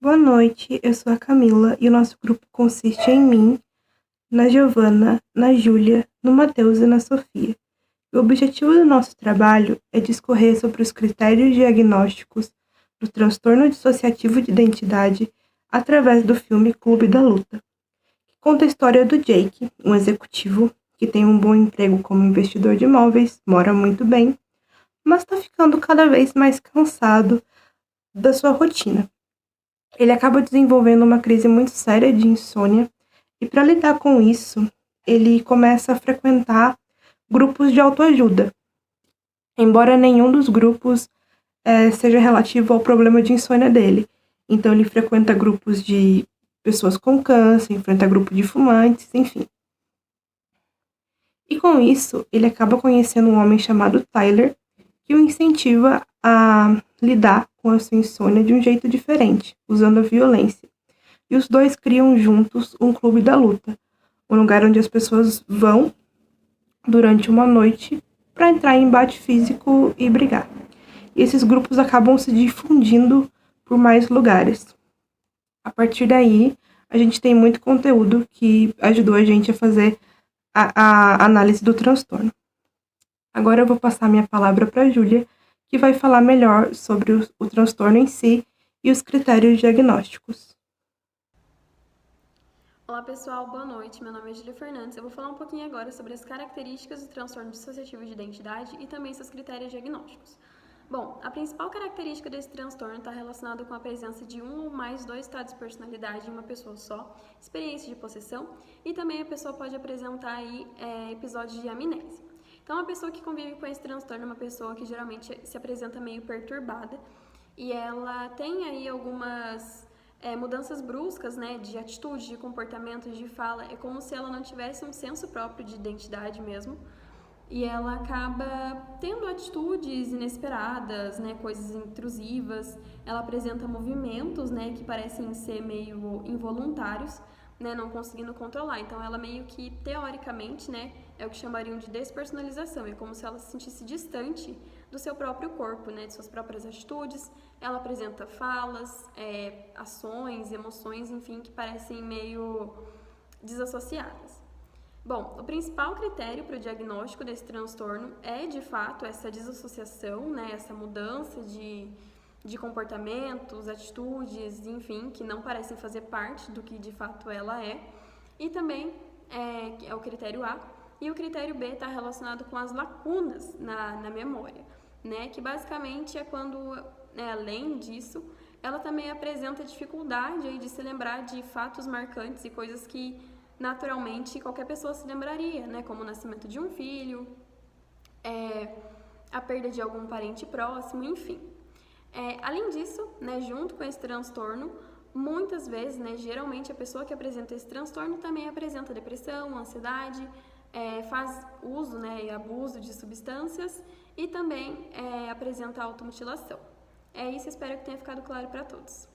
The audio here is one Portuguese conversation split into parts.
Boa noite, eu sou a Camila e o nosso grupo consiste em mim, na Giovana, na Júlia, no Matheus e na Sofia. O objetivo do nosso trabalho é discorrer sobre os critérios diagnósticos do transtorno dissociativo de identidade através do filme Clube da Luta, que conta a história do Jake, um executivo que tem um bom emprego como investidor de imóveis, mora muito bem, mas está ficando cada vez mais cansado da sua rotina. Ele acaba desenvolvendo uma crise muito séria de insônia e, para lidar com isso, ele começa a frequentar grupos de autoajuda, embora nenhum dos grupos seja relativo ao problema de insônia dele. Então, ele frequenta grupos de pessoas com câncer, enfrenta grupo de fumantes, enfim. E com isso, ele acaba conhecendo um homem chamado Tyler, que o incentiva a lidar com a sua insônia de um jeito diferente, usando a violência. E os dois criam juntos um clube da luta, um lugar onde as pessoas vão durante uma noite para entrar em embate físico e brigar. E esses grupos acabam se difundindo por mais lugares. A partir daí, a gente tem muito conteúdo que ajudou a gente a fazer a análise do transtorno. Agora eu vou passar minha palavra para a Júlia, que vai falar melhor sobre o transtorno em si e os critérios diagnósticos. Olá pessoal, boa noite, meu nome é Júlia Fernandes. Eu vou falar um pouquinho agora sobre as características do transtorno dissociativo de identidade e também seus critérios diagnósticos. Bom, a principal característica desse transtorno está relacionada com a presença de um ou mais dois estados de personalidade em uma pessoa só, experiência de possessão, e também a pessoa pode apresentar aí episódios de amnésia. Então, a pessoa que convive com esse transtorno é uma pessoa que geralmente se apresenta meio perturbada e ela tem aí algumas mudanças bruscas, né, de atitude, de comportamento, de fala. É como se ela não tivesse um senso próprio de identidade mesmo. E ela acaba tendo atitudes inesperadas, né, coisas intrusivas. Ela apresenta movimentos, né, que parecem ser meio involuntários, né, não conseguindo controlar. Então, ela meio que, teoricamente, né, é o que chamariam de despersonalização. É como se ela se sentisse distante do seu próprio corpo, né, de suas próprias atitudes. Ela apresenta falas, ações, emoções, enfim, que parecem meio desassociadas. Bom, o principal critério para o diagnóstico desse transtorno é, de fato, essa desassociação, né, essa mudança de comportamentos, atitudes, enfim, que não parecem fazer parte do que de fato ela é. E também é o critério A. E o critério B está relacionado com as lacunas na memória, né, que basicamente é quando, além disso, ela também apresenta dificuldade aí de se lembrar de fatos marcantes e coisas que naturalmente qualquer pessoa se lembraria, né? Como o nascimento de um filho, a perda de algum parente próximo, enfim. Além disso, né, junto com esse transtorno, muitas vezes, né, geralmente a pessoa que apresenta esse transtorno também apresenta depressão, ansiedade, faz uso, né, e abuso de substâncias e também apresenta automutilação. É isso, espero que tenha ficado claro para todos.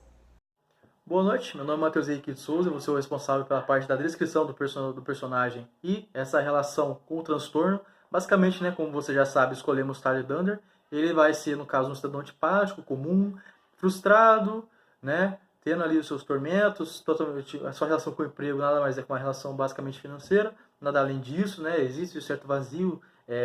Boa noite, meu nome é Matheus Henrique de Souza, eu vou ser o responsável pela parte da descrição do personagem e essa relação com o transtorno. Basicamente, né, como você já sabe, escolhemos Tyler Dunder. Ele vai ser, no caso, um cidadão antipático, comum, frustrado, né, tendo ali os seus tormentos, totalmente, a sua relação com o emprego nada mais é que uma relação basicamente financeira, nada além disso, né, existe um certo vazio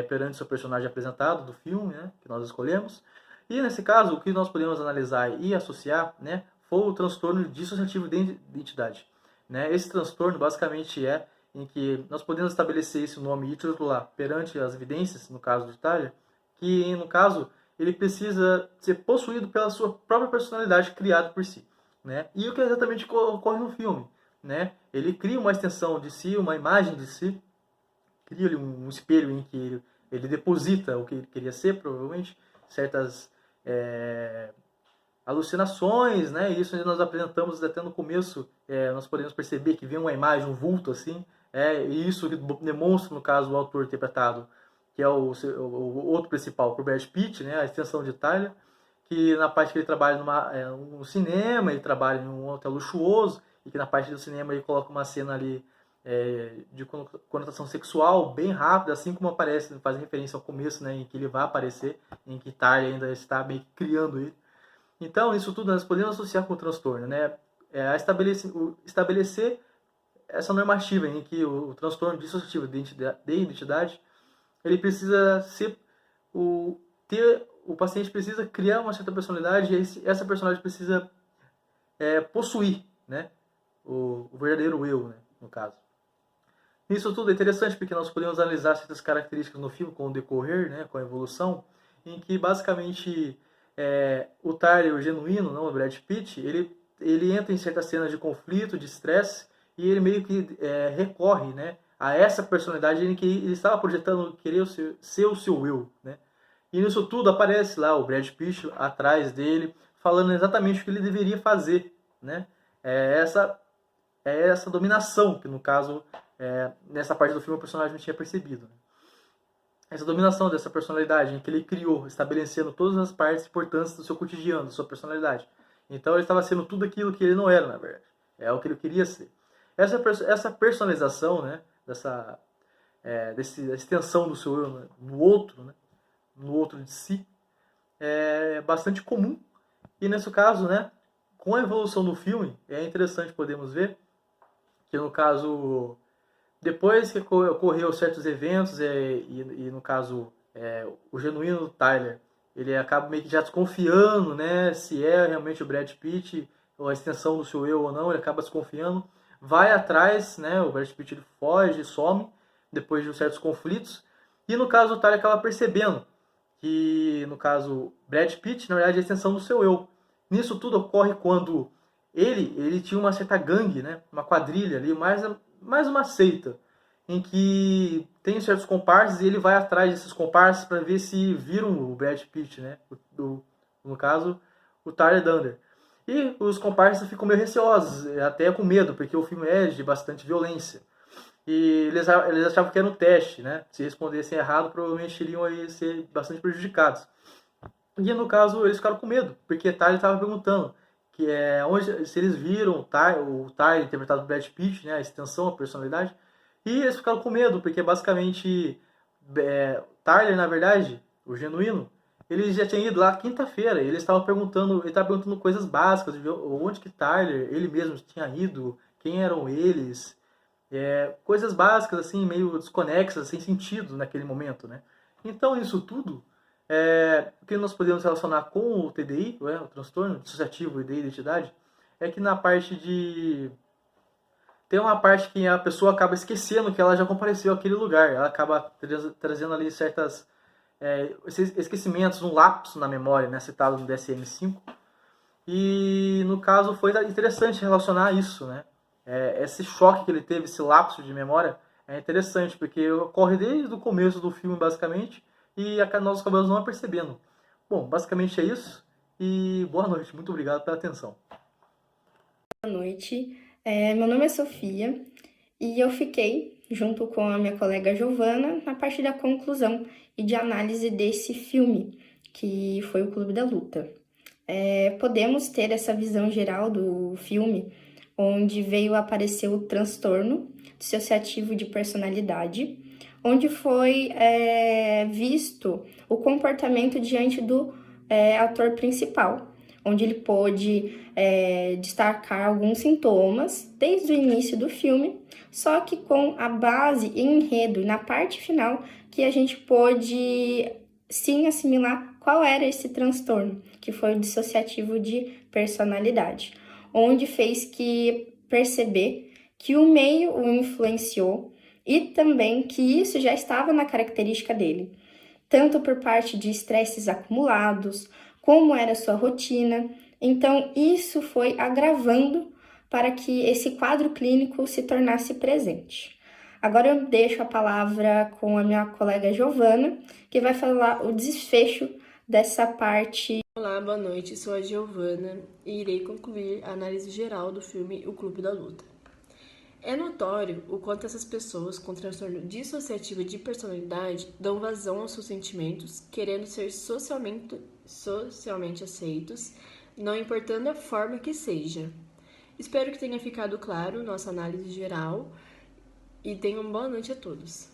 perante o seu personagem apresentado do filme, né, que nós escolhemos. E nesse caso, o que nós podemos analisar e associar, né, foi o transtorno dissociativo de identidade. Né? Esse transtorno basicamente é em que nós podemos estabelecer esse nome e titular perante as evidências, no caso de Tyler, que no caso ele precisa ser possuído pela sua própria personalidade criada por si. Né? E o que exatamente ocorre no filme? Né? Ele cria uma extensão de si, uma imagem de si, cria ali um espelho em que ele deposita o que ele queria ser, provavelmente, certas alucinações, né? Isso nós apresentamos até no começo, nós podemos perceber que vem uma imagem, um vulto assim, e isso demonstra, no caso, o autor interpretado, que é o outro principal, o Brad Pitt, né? A extensão de Tyler, que na parte que ele trabalha no cinema, ele trabalha em um hotel luxuoso, e que na parte do cinema ele coloca uma cena ali de conotação sexual bem rápida, assim como aparece, faz referência ao começo, né, em que ele vai aparecer, em que Tyler ainda está meio que criando ele. Então, isso tudo nós podemos associar com o transtorno, né? Estabelecer essa normativa em que o transtorno dissociativo de identidade, ele precisa o paciente precisa criar uma certa personalidade e essa personalidade precisa possuir, né, o verdadeiro eu, né, no caso. Isso tudo é interessante porque nós podemos analisar certas características no filme com o decorrer, né, com a evolução, em que basicamente o Tyler, o genuíno, não, o Brad Pitt, ele entra em certas cenas de conflito, de estresse, e ele meio que recorre, né, a essa personalidade em que ele estava projetando querer ser o seu eu, né. E nisso tudo aparece lá o Brad Pitt atrás dele, falando exatamente o que ele deveria fazer, né. Essa dominação, que no caso, nessa parte do filme o personagem não tinha percebido, né? Essa dominação dessa personalidade em que ele criou, estabelecendo todas as partes importantes do seu cotidiano, da sua personalidade. Então ele estava sendo tudo aquilo que ele não era, na verdade. É o que ele queria ser. Essa personalização, né, dessa extensão do seu eu no outro, né, no outro de si, é bastante comum. E nesse caso, né, com a evolução do filme, é interessante podemos ver que no caso, depois que ocorreu certos eventos e no caso o genuíno Tyler, ele acaba meio que já desconfiando, né, se é realmente o Brad Pitt ou a extensão do seu eu ou não, ele acaba desconfiando, vai atrás, né, o Brad Pitt ele foge, some depois de certos conflitos, e no caso o Tyler acaba percebendo que, no caso, Brad Pitt, na verdade, é a extensão do seu eu. Nisso tudo ocorre quando ele tinha uma certa gangue, né, uma quadrilha ali, mais uma seita, em que tem certos comparsas e ele vai atrás desses comparsas para ver se viram o Brad Pitt, né, no caso, o Tyler Dunder. E os comparsas ficam meio receosos, até com medo, porque o filme é de bastante violência. E eles achavam que era um teste, né? Se respondessem errado, provavelmente iriam aí ser bastante prejudicados. E no caso, eles ficaram com medo, porque Tyler estava perguntando que se eles viram o Tyler interpretado por Brad Pitt, né, a extensão, a personalidade, e eles ficaram com medo, porque basicamente Tyler, na verdade, o genuíno, ele já tinha ido lá quinta-feira, ele estava perguntando coisas básicas, onde que Tyler, ele mesmo tinha ido, quem eram eles, coisas básicas, assim, meio desconexas, sem sentido naquele momento, né? Então, isso tudo, o que nós podemos relacionar com o TDI, o transtorno dissociativo de identidade, é que na parte tem uma parte que a pessoa acaba esquecendo que ela já compareceu àquele lugar, ela acaba trazendo ali certas esquecimentos, um lapso na memória, né, citado no DSM-5, e no caso foi interessante relacionar isso, né? Esse choque que ele teve, esse lapso de memória, é interessante, porque ocorre desde o começo do filme, basicamente, e nós acabamos não percebendo. Bom, basicamente é isso, e boa noite, muito obrigado pela atenção. Boa noite, meu nome é Sofia, e eu fiquei, junto com a minha colega Giovana, na parte da conclusão e de análise desse filme, que foi o Clube da Luta. Podemos ter essa visão geral do filme, onde veio aparecer o transtorno dissociativo de personalidade, onde foi visto o comportamento diante do ator principal, onde ele pôde destacar alguns sintomas desde o início do filme, só que com a base e enredo, e na parte final, que a gente pôde sim assimilar qual era esse transtorno, que foi o dissociativo de personalidade, onde fez que perceber que o meio o influenciou e também que isso já estava na característica dele, tanto por parte de estresses acumulados, como era a sua rotina. Então, isso foi agravando para que esse quadro clínico se tornasse presente. Agora eu deixo a palavra com a minha colega Giovana, que vai falar o desfecho dessa parte. Olá, boa noite, sou a Giovana e irei concluir a análise geral do filme O Clube da Luta. É notório o quanto essas pessoas com transtorno dissociativo de personalidade dão vazão aos seus sentimentos, querendo ser socialmente aceitos, não importando a forma que seja. Espero que tenha ficado claro nossa análise geral e tenham boa noite a todos.